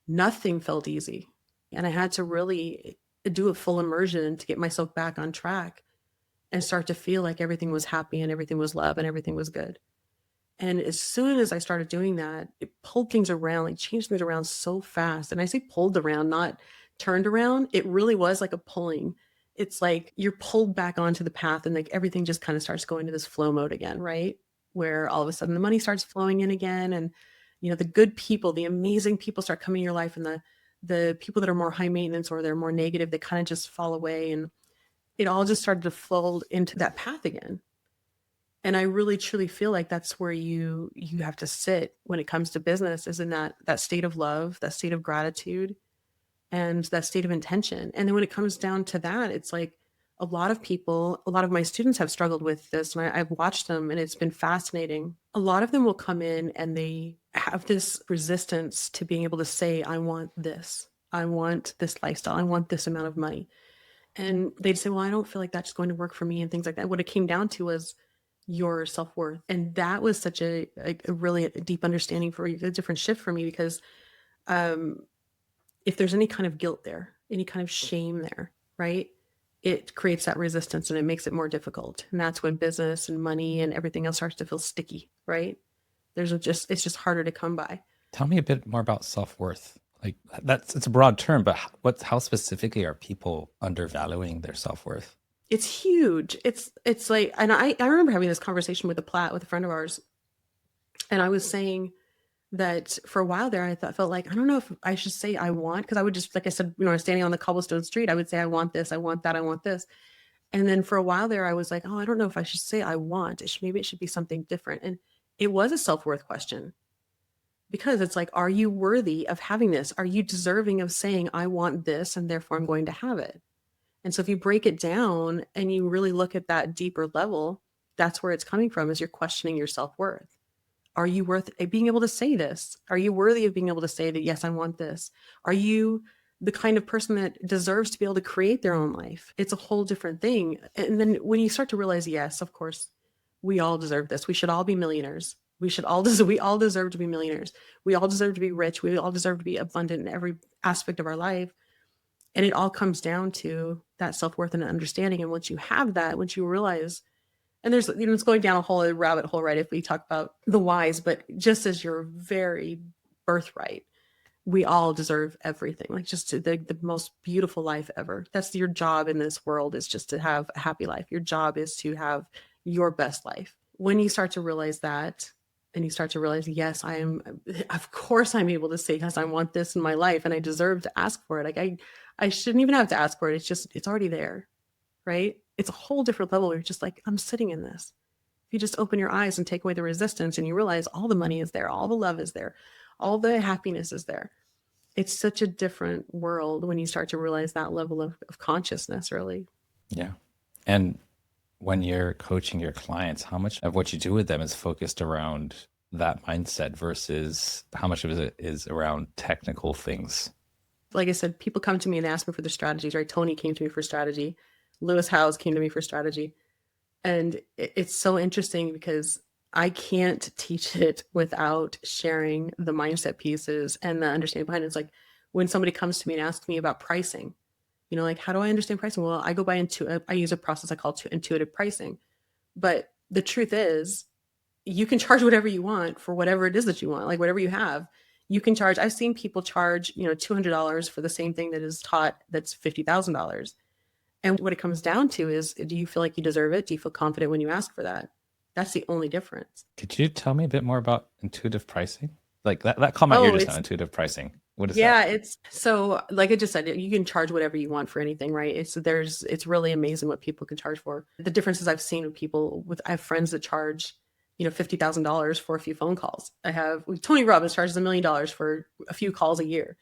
nothing felt easy. And I had to really do a full immersion to get myself back on track and start to feel like everything was happy and everything was love and everything was good. And as soon as I started doing that, it pulled things around, like changed things around so fast. And I say pulled around, not turned around. It really was like a pulling. It's like you're pulled back onto the path and like everything just kind of starts going to this flow mode again, right? Where all of a sudden the money starts flowing in again. And, the good people, the amazing people start coming in your life, and the people that are more high maintenance or they're more negative, they kind of just fall away. And it all just started to flow into that path again. And I really truly feel like that's where you have to sit when it comes to business, is in that state of love, that state of gratitude, and that state of intention. And then when it comes down to that, it's like, a lot of people, a lot of my students have struggled with this, and I've watched them, and it's been fascinating. A lot of them will come in and they have this resistance to being able to say, I want this. I want this lifestyle. I want this amount of money. And they'd say, well, I don't feel like that's going to work for me and things like that. What it came down to was your self-worth. And that was such a really deep understanding for a different shift for me, because um, if there's any kind of guilt there, any kind of shame there, right? It creates that resistance and it makes it more difficult. And that's when business and money and everything else starts to feel sticky, right? It's just harder to come by. Tell me a bit more about self-worth. Like it's a broad term, but how specifically are people undervaluing their self-worth? It's huge. It's like, and I remember having this conversation with a friend of ours, and I was saying that for a while there, felt like, I don't know if I should say I want, because I would just, like I said, I was standing on the cobblestone street, I would say, I want this, I want that, I want this. And then for a while there, I was like, oh, I don't know if I should say I want. Maybe it should be something different. And it was a self-worth question, because it's like, are you worthy of having this? Are you deserving of saying, I want this, and therefore I'm going to have it? And so if you break it down and you really look at that deeper level, that's where it's coming from, is you're questioning your self-worth. Are you worth being able to say this? Are you worthy of being able to say that, yes, I want this? Are you the kind of person that deserves to be able to create their own life? It's a whole different thing. And then when you start to realize, yes, of course, we all deserve this. We should all be millionaires. We all deserve to be millionaires. We all deserve to be rich. We all deserve to be abundant in every aspect of our life. And it all comes down to that self-worth and understanding. And once you have that, once you realize, and there's, it's going down a whole rabbit hole, right? If we talk about the whys, but just as your very birthright, we all deserve everything, like just the most beautiful life ever. That's your job in this world, is just to have a happy life. Your job is to have your best life. When you start to realize that, and you start to realize, yes, of course I'm able to say, yes, I want this in my life and I deserve to ask for it. Like I shouldn't even have to ask for it. It's already there, right? It's a whole different level where you're just like, I'm sitting in this. If you just open your eyes and take away the resistance and you realize all the money is there, all the love is there, all the happiness is there. It's such a different world when you start to realize that level of consciousness, really. Yeah. And when you're coaching your clients, how much of what you do with them is focused around that mindset versus how much of it is around technical things? Like I said, people come to me and ask me for their strategies, right? Tony came to me for strategy. Lewis Howes came to me for strategy. And it's so interesting because I can't teach it without sharing the mindset pieces and the understanding behind it. It's like when somebody comes to me and asks me about pricing, like, how do I understand pricing? Well, I go by I use a process I call intuitive pricing. But the truth is, you can charge whatever you want for whatever it is that you want, like whatever you have. You can charge. I've seen people charge, $200 for the same thing that is taught that's $50,000. And what it comes down to is, do you feel like you deserve it? Do you feel confident when you ask for that? That's the only difference. Could you tell me a bit more about intuitive pricing? Like that caught my ear just now, intuitive pricing. What is that? Yeah, it's so, like I just said, you can charge whatever you want for anything, right? It's really amazing what people can charge for. The differences I've seen with people I have friends that charge, $50,000 for a few phone calls. Tony Robbins charges $1 million for a few calls a year.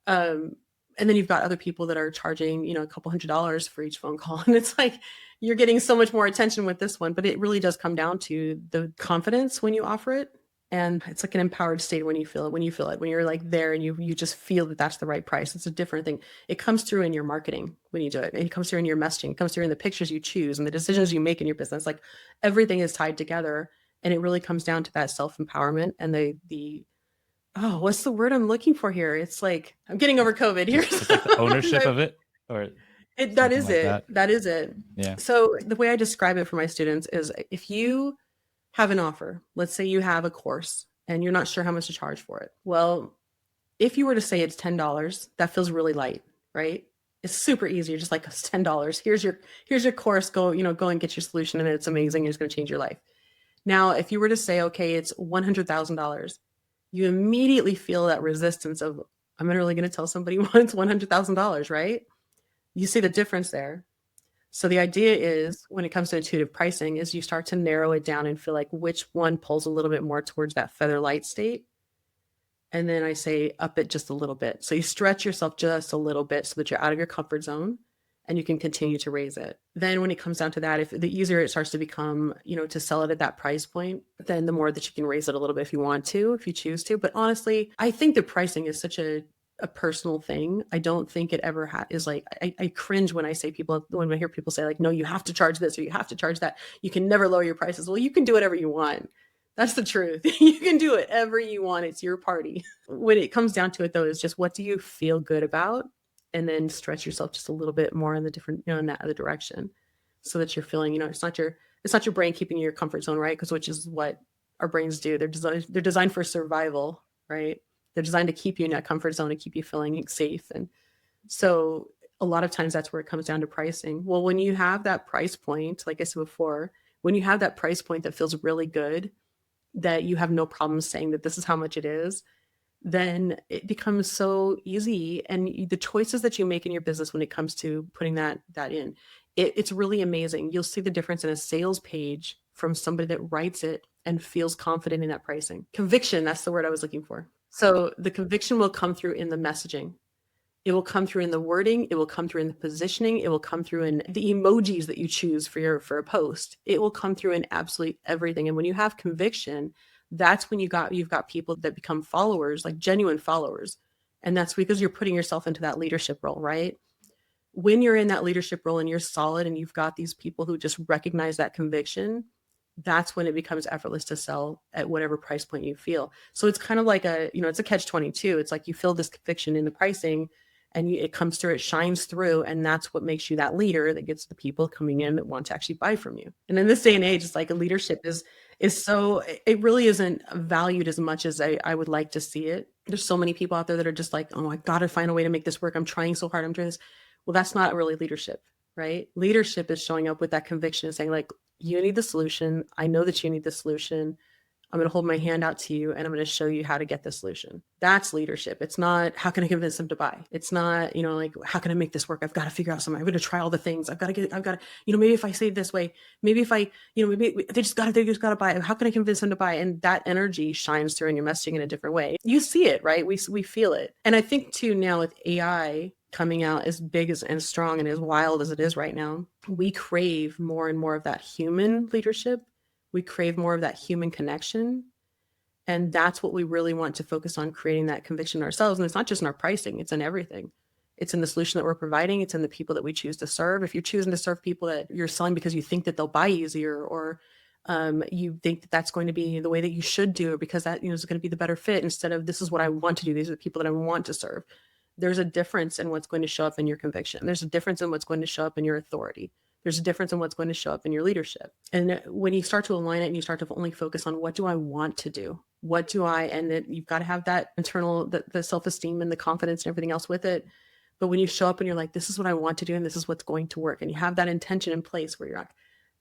And then you've got other people that are charging, a couple $100s for each phone call. And it's like, you're getting so much more attention with this one, but it really does come down to the confidence when you offer it. And it's like an empowered state when you feel it, when you're like there and you just feel that that's the right price. It's a different thing. It comes through in your marketing when you do it. It comes through in your messaging. It comes through in the pictures you choose and the decisions you make in your business. Like everything is tied together. And it really comes down to that self-empowerment and oh, what's the word I'm looking for here? It's like, I'm getting over COVID here. It's like the ownership of it, or that is like it. That is it. Yeah. So the way I describe it for my students is, if you have an offer, let's say you have a course and you're not sure how much to charge for it. Well, if you were to say it's $10, that feels really light, right? It's super easy. You're just like, it's $10. Here's your course. Go and get your solution, and it's amazing. It's going to change your life. Now, if you were to say, okay, it's $100,000, you immediately feel that resistance of, I'm really going to tell somebody it's $100,000, right? You see the difference there. So the idea is, when it comes to intuitive pricing, is you start to narrow it down and feel like which one pulls a little bit more towards that feather light state. And then I say up it just a little bit. So you stretch yourself just a little bit so that you're out of your comfort zone. and you can continue to raise it. Then when it comes down to that, if the easier it starts to become, to sell it at that price point, then the more that you can raise it a little bit if you want to, if you choose to. But honestly, I think the pricing is such a personal thing. I don't think it ever is like, I cringe when I hear people say like, no, you have to charge this or you have to charge that. You can never lower your prices. Well, you can do whatever you want. That's the truth. You can do whatever you want. It's your party. When it comes down to it, though, is just what do you feel good about? And then stretch yourself just a little bit more in the different, in that other direction, so that you're feeling, it's not your brain keeping you in your comfort zone, right? Which is what our brains do. They're designed for survival, right? They're designed to keep you in that comfort zone and keep you feeling safe. And so a lot of times that's where it comes down to pricing. Well, when you have that price point, like I said before, when you have that price point that feels really good, that you have no problem saying that this is how much it is, then it becomes so easy. And the choices that you make in your business when it comes to putting that in, it's really amazing. You'll see the difference in a sales page from somebody that writes it and feels confident in that pricing. Conviction, that's the word I was looking for. So the conviction will come through in the messaging. It will come through in the wording. It will come through in the positioning. It will come through in the emojis that you choose for a post. It will come through in absolutely everything. And when you have conviction, that's when you've got people that become followers, like genuine followers. And that's because you're putting yourself into that leadership role, right? When you're in that leadership role and you're solid and you've got these people who just recognize that conviction, that's when it becomes effortless to sell at whatever price point you feel. So it's kind of like it's a catch-22. It's like you feel this conviction in the pricing and it comes through, it shines through. And that's what makes you that leader that gets the people coming in that want to actually buy from you. And in this day and age, it's like leadership is so, it really isn't valued as much as I would like to see it. There's so many people out there that are just like, oh, I got to find a way to make this work. I'm trying so hard. I'm doing this. Well, that's not really leadership, right? Leadership is showing up with that conviction and saying like, you need the solution. I know that you need the solution. I'm going to hold my hand out to you and I'm going to show you how to get the solution. That's leadership. It's not, how can I convince them to buy? It's not, like, how can I make this work? I've got to figure out something. I'm going to try all the things. I've got to, maybe if I say it this way, maybe if I, maybe they just got to buy it. How can I convince them to buy? And that energy shines through in your messaging in a different way. You see it, right? We feel it. And I think too, now with AI coming out as big and strong and as wild as it is right now, we crave more and more of that human leadership. We crave more of that human connection. And that's what we really want to focus on, creating that conviction ourselves. And it's not just in our pricing, it's in everything. It's in the solution that we're providing. It's in the people that we choose to serve. If you're choosing to serve people that you're selling because you think that they'll buy easier, or you think that that's going to be the way that you should do, because that is going to be the better fit, instead of this is what I want to do, these are the people that I want to serve. There's a difference in what's going to show up in your conviction. There's a difference in what's going to show up in your authority. There's a difference in what's going to show up in your leadership. And when you start to align it and you start to only focus on what do I want to do? And then you've got to have that internal, the self-esteem and the confidence and everything else with it. But when you show up and you're like, this is what I want to do and this is what's going to work, and you have that intention in place where you're like,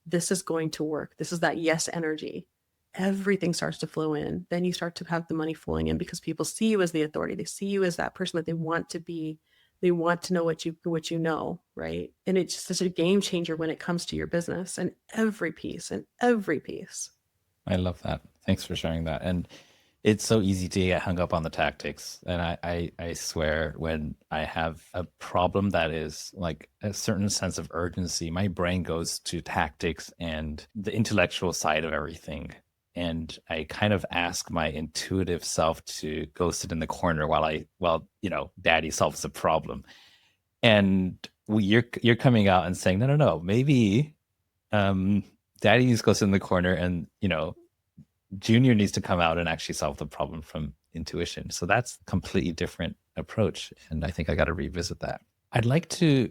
this is going to work. This is that yes energy. Everything starts to flow in. Then you start to have the money flowing in because people see you as the authority. They see you as that person that they want to be. They want to know what you know, right? And it's just such a game changer when it comes to your business and every piece. I love that. Thanks for sharing that. And it's so easy to get hung up on the tactics. And I swear, when I have a problem that is like a certain sense of urgency, my brain goes to tactics and the intellectual side of everything. And I kind of ask my intuitive self to go sit in the corner while daddy solves the problem. And you're coming out and saying, no, maybe daddy needs to go sit in the corner, and Junior needs to come out and actually solve the problem from intuition. So that's a completely different approach. And I think I got to revisit that. I'd like to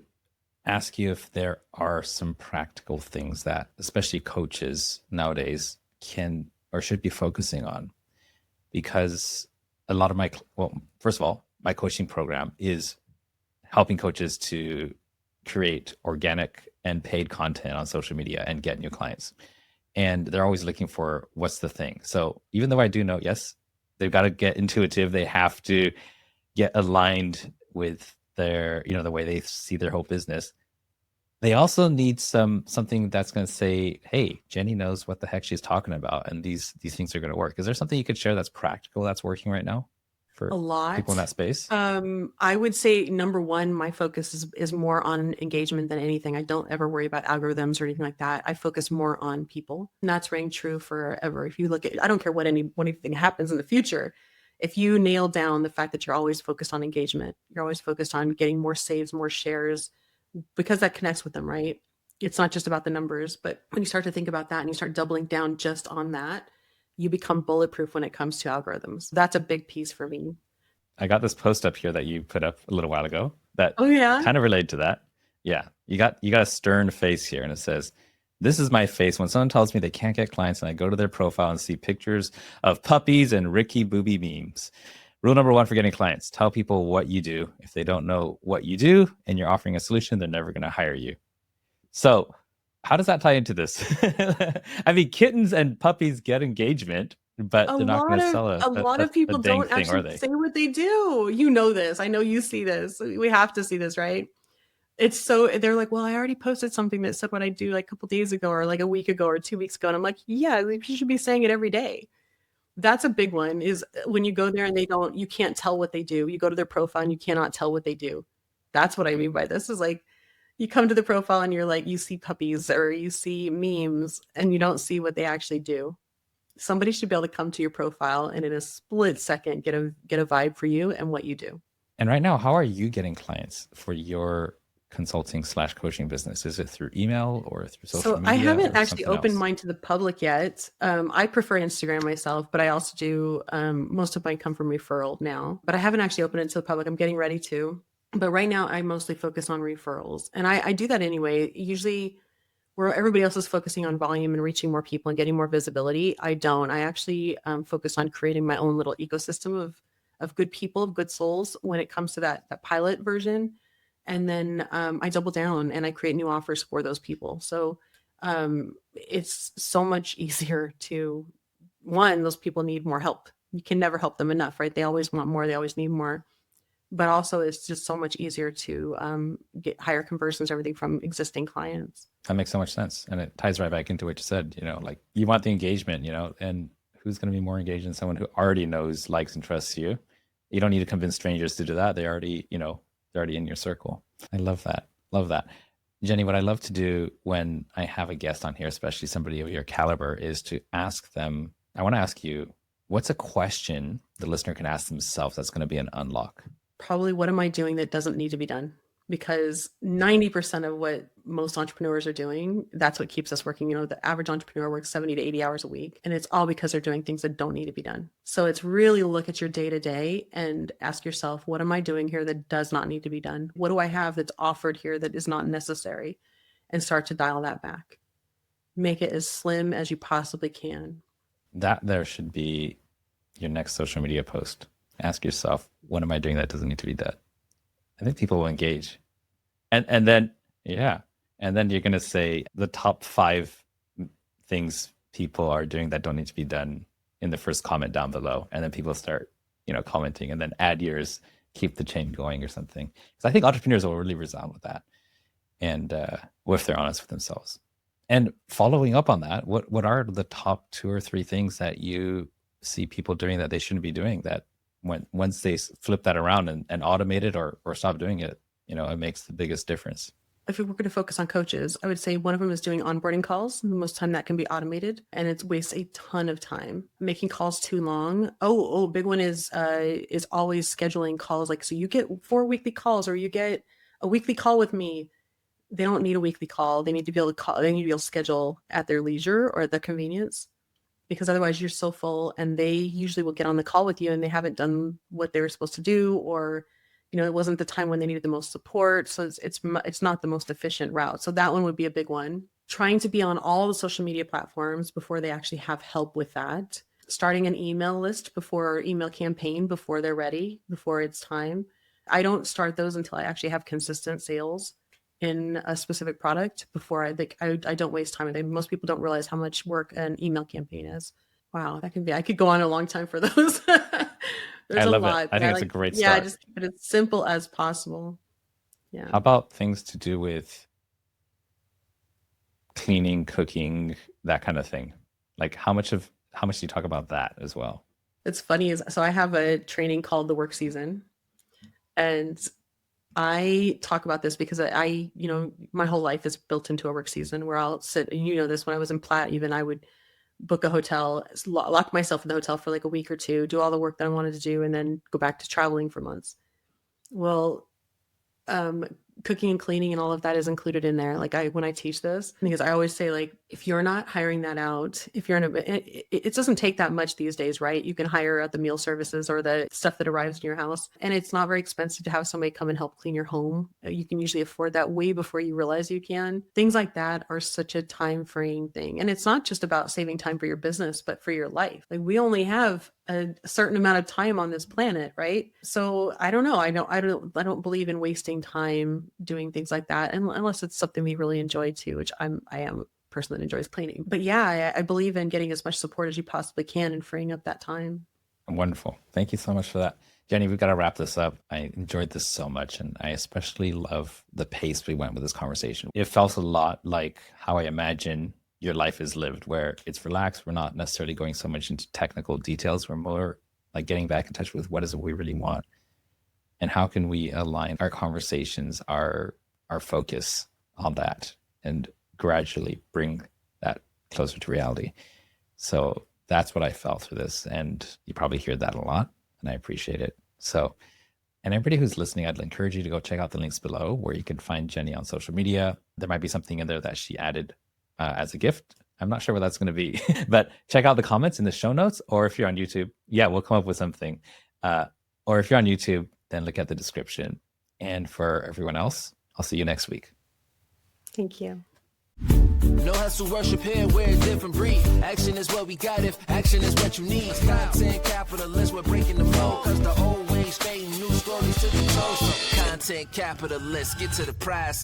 ask you if there are some practical things that especially coaches nowadays can or should be focusing on, because a lot of first of all, my coaching program is helping coaches to create organic and paid content on social media and get new clients. And they're always looking for what's the thing. So even though I do know, yes, they've got to get intuitive, they have to get aligned with their, the way they see their whole business. They also need something that's going to say, hey, Jeni knows what the heck she's talking about, and these things are going to work. Is there something you could share that's practical, that's working right now? for A people in lot. that space? I would say number one, my focus is more on engagement than anything. I don't ever worry about algorithms or anything like that. I focus more on people. And that's rang true forever. If you look at, I don't care what anything happens in the future. If you nail down the fact that you're always focused on engagement, you're always focused on getting more saves, more shares, because that connects with them, right? It's not just about the numbers, but when you start to think about that and you start doubling down just on that, you become bulletproof when it comes to algorithms. That's a big piece for me. I got this post up here that you put up a little while ago that Oh yeah. kind of related to that. Yeah, you got a stern face here, and it says, "This is my face when someone tells me they can't get clients, and I go to their profile and see pictures of puppies and Ricky Booby memes." Rule number one for getting clients: tell people what you do. If they don't know what you do and you're offering a solution, they're never going to hire you. So, how does that tie into this? I mean, kittens and puppies get engagement, but A they're not going lot to of sell a lot of a people dang don't thing, are actually they? say what they do. You know this. I know you see this. We have to see this, right? It's so they're like, well, I already posted something that said what I do like a couple days ago or like a week ago or 2 weeks ago. And I'm like, yeah, like, you should be saying it every day. That's a big one is when you go there and you can't tell what they do. You go to their profile and you cannot tell what they do. That's what I mean by this is like you come to the profile and you're like, you see puppies or you see memes and you don't see what they actually do. Somebody should be able to come to your profile and in a split second get a vibe for you and what you do. And right now, how are you getting clients for your consulting slash coaching business? Is it through email or through social So I media haven't or actually something opened else? mine to the public yet. I prefer Instagram myself, but I also do most of mine come from referral now. But I haven't actually opened it to the public. I'm getting ready to. But right now, I mostly focus on referrals, and I do that anyway. Usually, where everybody else is focusing on volume and reaching more people and getting more visibility, I don't. I actually focus on creating my own little ecosystem of good people, of good souls when it comes to that pilot version, and then I double down and I create new offers for those people. So it's so much easier to one. Those people need more help. You can never help them enough, right? They always want more. They always need more. But also, it's just so much easier to get higher conversions, everything from existing clients. That makes so much sense. And it ties right back into what you said, like you want the engagement, and who's going to be more engaged than someone who already knows, likes, and trusts you? You don't need to convince strangers to do that. They're already in your circle. I love that. Love that. Jeni, what I love to do when I have a guest on here, especially somebody of your caliber, is to ask them, I want to ask you, what's a question the listener can ask themselves that's going to be an unlock? Probably what am I doing that doesn't need to be done? Because 90% of what most entrepreneurs are doing, that's what keeps us working. The average entrepreneur works 70 to 80 hours a week, and it's all because they're doing things that don't need to be done. So it's really look at your day to day and ask yourself, what am I doing here that does not need to be done? What do I have that's offered here that is not necessary? And start to dial that back. Make it as slim as you possibly can. That there should be your next social media post. Ask yourself, what am I doing that doesn't need to be done? I think people will engage. And then, yeah. And then you're going to say the top 5 things people are doing that don't need to be done in the first comment down below. And then people start, commenting and then add yours, keep the chain going or something. Because I think entrepreneurs will really resound with that. And if they're honest with themselves. And following up on that, what are the top 2 or 3 things that you see people doing that they shouldn't be doing that once they flip that around and automate it or stop doing it, it makes the biggest difference? If we were going to focus on coaches, I would say one of them is doing onboarding calls. The most time that can be automated, and it wastes a ton of time. Making calls too long. Big one is always scheduling calls. Like, so you get 4 weekly calls, or you get a weekly call with me. They don't need a weekly call. They need to be able to call. They need to be able to schedule at their leisure or at their convenience, because otherwise you're so full, and they usually will get on the call with you and they haven't done what they were supposed to do, or it wasn't the time when they needed the most support. So it's not the most efficient route. So that one would be a big one. Trying to be on all the social media platforms before they actually have help with that. Starting an email list email campaign before they're ready, before it's time. I don't start those until I actually have consistent sales in a specific product before I don't waste time. Most people don't realize how much work an email campaign is. Wow, I could go on a long time for those. I There's a love it. lot. I But think it's a great yeah, start. just keep it as simple as possible. Yeah. How about things to do with cleaning, cooking, that kind of thing? Like how much do you talk about that as well? It's funny is so I have a training called the work season, and I talk about this because my whole life is built into a work season where I'll sit, and you know this, when I was in Platt, even I would book a hotel, lock myself in the hotel for like a week or two, do all the work that I wanted to do, and then go back to traveling for months. Well, um, cooking and cleaning and all of that is included in there. Like when I teach this, because I always say, like, if you're not hiring that out, if you're it doesn't take that much these days, right? You can hire out the meal services or the stuff that arrives in your house, and it's not very expensive to have somebody come and help clean your home. You can usually afford that way before you realize you can. Things like that are such a time freeing thing. And it's not just about saving time for your business, but for your life. Like, we only have a certain amount of time on this planet, right? So I don't know. I don't believe in wasting time doing things like that, unless it's something we really enjoy too, which I am a person that enjoys cleaning. But yeah, I believe in getting as much support as you possibly can and freeing up that time. Wonderful. Thank you so much for that. Jeni, we've got to wrap this up. I enjoyed this so much, and I especially love the pace we went with this conversation. It felt a lot like how I imagine your life is lived, where it's relaxed. We're not necessarily going so much into technical details. We're more like getting back in touch with what is it we really want, and how can we align our conversations, our focus on that, and gradually bring that closer to reality. So that's what I felt through this, and you probably hear that a lot, and I appreciate it. So, and everybody who's listening, I'd encourage you to go check out the links below where you can find Jeni on social media. There might be something in there that she added as a gift. I'm not sure what that's going to be, but check out the comments in the show notes, or if you're on YouTube, yeah, we'll come up with something. Or if you're on YouTube, then look at the description. And for everyone else, I'll see you next week. Thank you. No hustle, worship here, we're a different breed. Action is what we got if action is what you need. Content capitalists, we're breaking the mold. Cause the old ways fading, new stories to be told. So content capitalists, get to the prize.